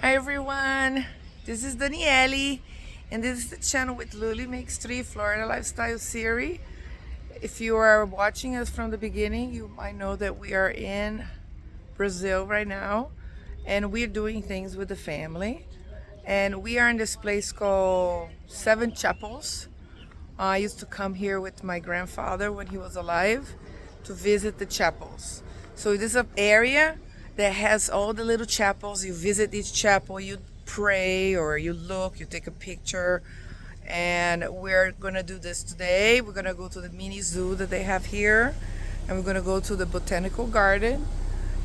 Hi everyone, this is Daniele, and this is the channel with Luli Makes 3 Florida Lifestyle Series. If you are watching us from the beginning, you might know that we are in Brazil right now, and we're doing things with the family. And we are in this place called Seven Chappels. I used to come here with my grandfather when he was alive to visit the chapels. So this is an area that has all the little chapels. You visit each chapel, you pray or you look, you take a picture. And we're gonna do this today. We're gonna go to the mini zoo that they have here, and we're gonna go to the botanical garden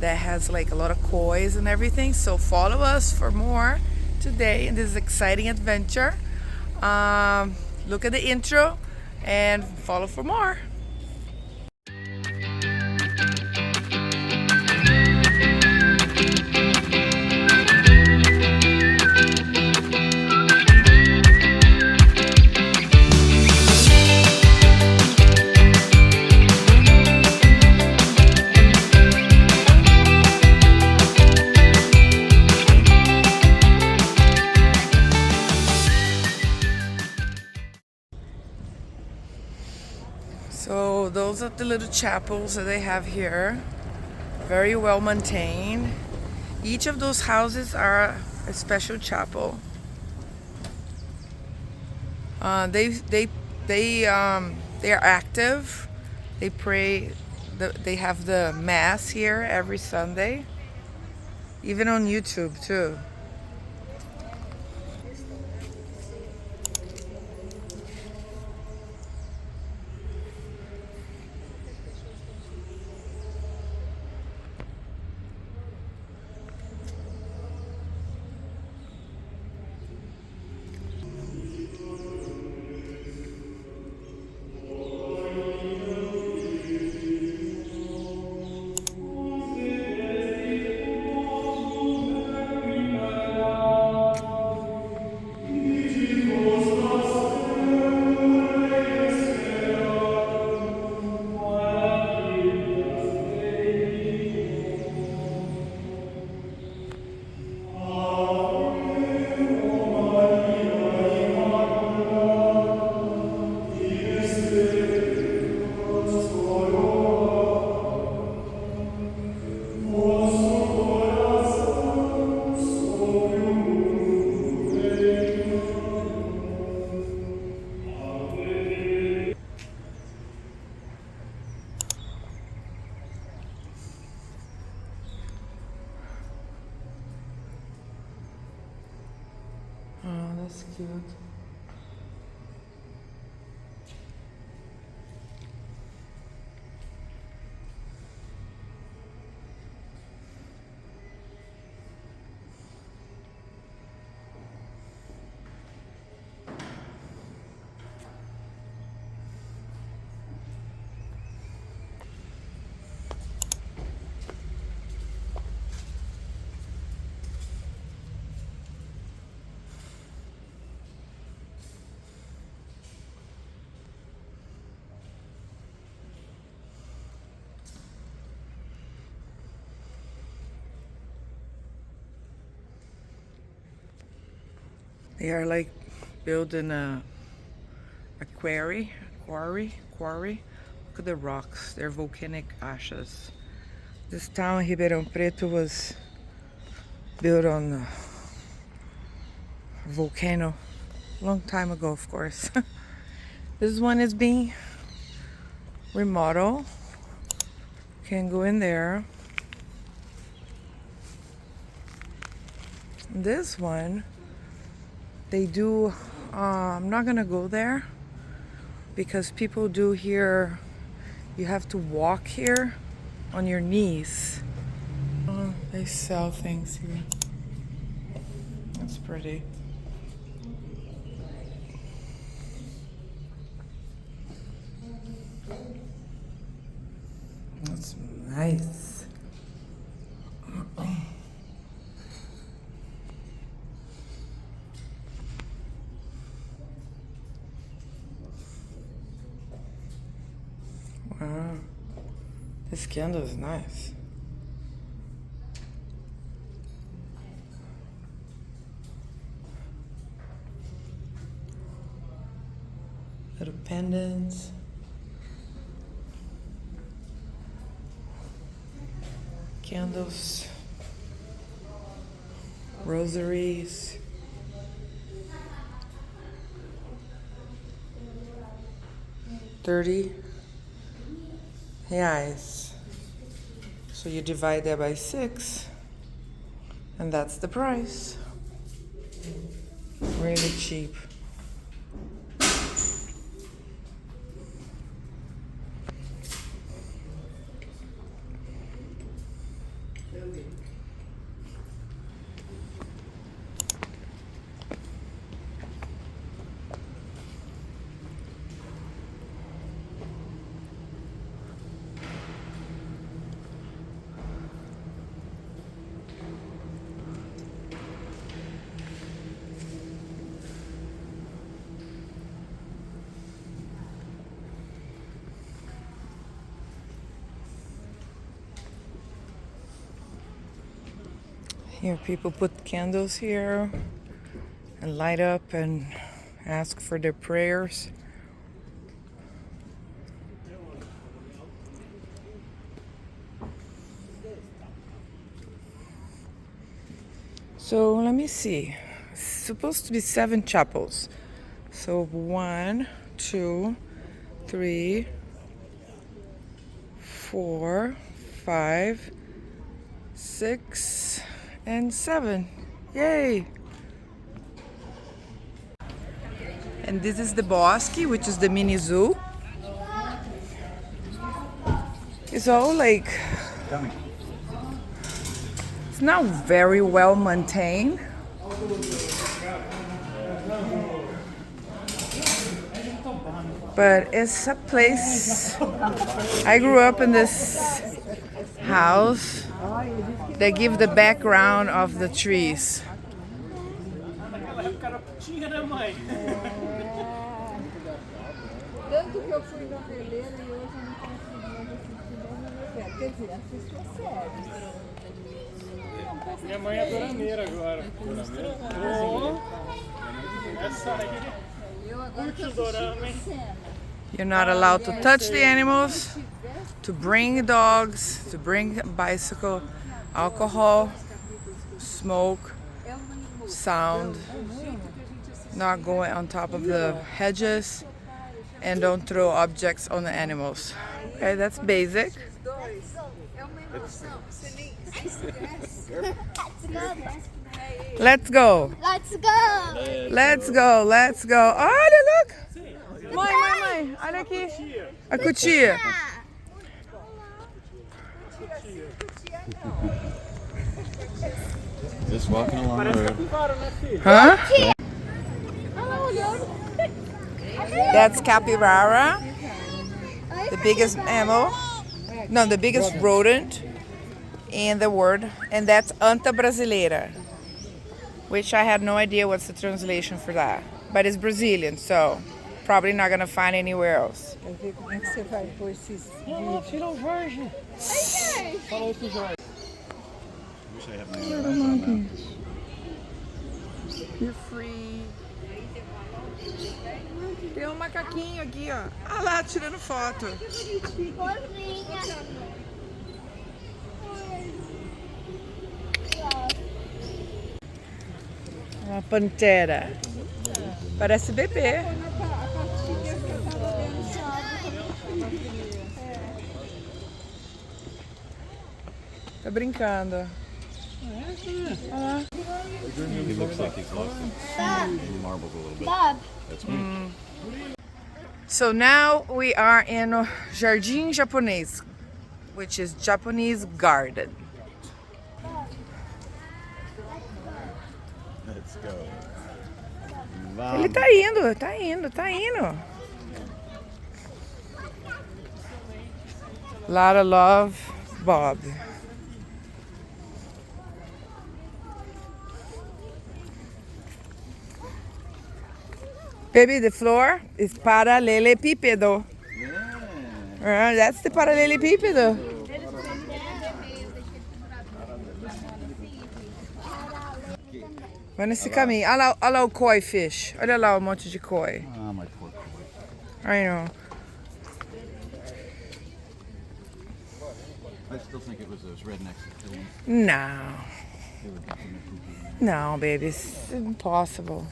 that has like a lot of kois and everything. So follow us for more today in this exciting adventure. Look at the intro and follow for more. So those are the little chapels that they have here. Very well maintained. Each of those houses are a special chapel. They are active. They pray. They have the mass here every Sunday, even on YouTube too. Oh, that's cute. They are like building a quarry. Look at the rocks. They're volcanic ashes. This town, Ribeirão Preto, was built on a volcano a long time ago, of course. This one is being remodeled. Can go in there. This one, they do, I'm not gonna go there because people do here, you have to walk here on your knees. They sell things here. That's pretty. That's nice. Wow. This candle is nice. Little pendants. Candles. Rosaries. R$30. So you divide that by 6, and that's the price. Really cheap. Here people put candles here and light up and ask for their prayers. So let me see. It's supposed to be 7 chapels. So 1, 2, 3, 4, 5, 6, and 7. Yay! And this is the Bosque, which is the mini zoo. It's all like, it's not very well maintained. But it's a place. I grew up in this house. They give the background of the trees. Tanto que eu fui noveleira e hoje eu não consegui assistir. Quer dizer, assisto a série. Minha mãe é dorameira agora. Oh, essa aí. Eu agora tô assistindo cena. You're not allowed to touch the animals, to bring dogs, to bring bicycle, alcohol, smoke, sound, not going on top of the hedges, and don't throw objects on the animals. Okay, that's basic. Let's go. Let's go! Let's go, let's go. Olha, look! Mãe, olha aqui. A cutia. Just walking along the road. Huh? That's capybara, the biggest mammal. No, the biggest rodent in the world. And that's anta brasileira, which I had no idea what's the translation for that. But it's Brazilian, so probably not gonna find anywhere else. Quer ver como é que você vai pôr esses Não, tira o Jorge. Falou com o Jorge. Wish I had my own on You're free. Tem um macaquinho aqui, ó. Ah lá, tirando foto. Uma pantera. Parece bebê. Tá brincando. He looks like he's lost some marbles a little bit. Bob. That's me. So now we are in Jardim Japonês, which is Japanese garden. Let's go. Ele tá indo, tá indo, tá indo. Lot of love, Bob. Baby, the floor is paralelepípedo. That's the paralelepípedo. Vai nesse caminho. Olha lá o koi fish. Olha lá o monte de koi. Ah, my poor boy. I know. I still think it was those rednecks that killed him. No. They were dumping their poop in there. No, baby. It's impossible.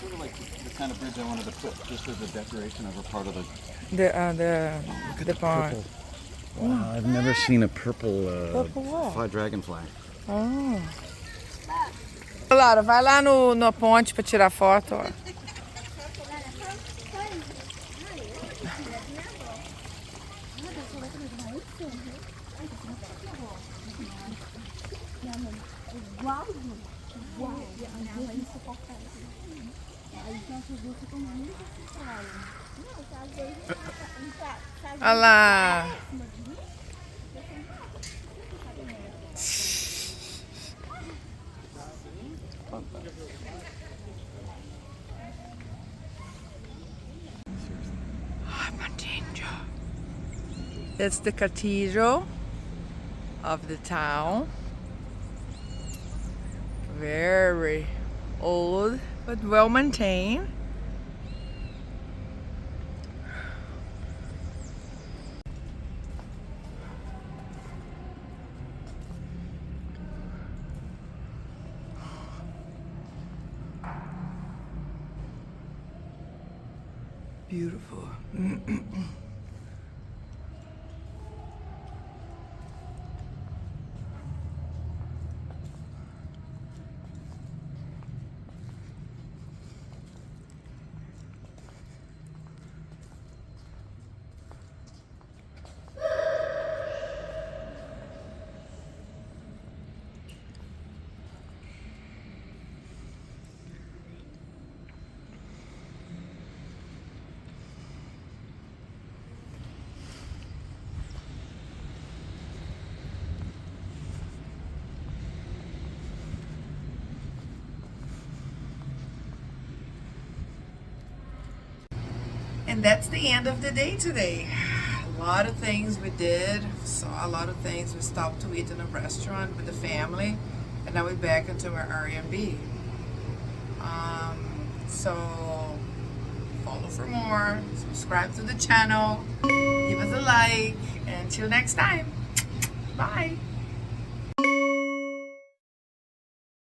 Sort of like the kind of bridge I wanted to put just as a decoration over part of the... The pond. Wow, I've never seen a purple, Purple what? dragonfly. Oh. Lara, vai lá no ponte pra tirar foto, ó. Olha lá. It's the cathedral of the town. Very old, but well maintained. Beautiful. And that's the end of the day today. A lot of things we did, saw a lot of things. We stopped to eat in a restaurant with the family, and now we're back into our Airbnb. So follow for more, subscribe to the channel, give us a like, and until next time, bye.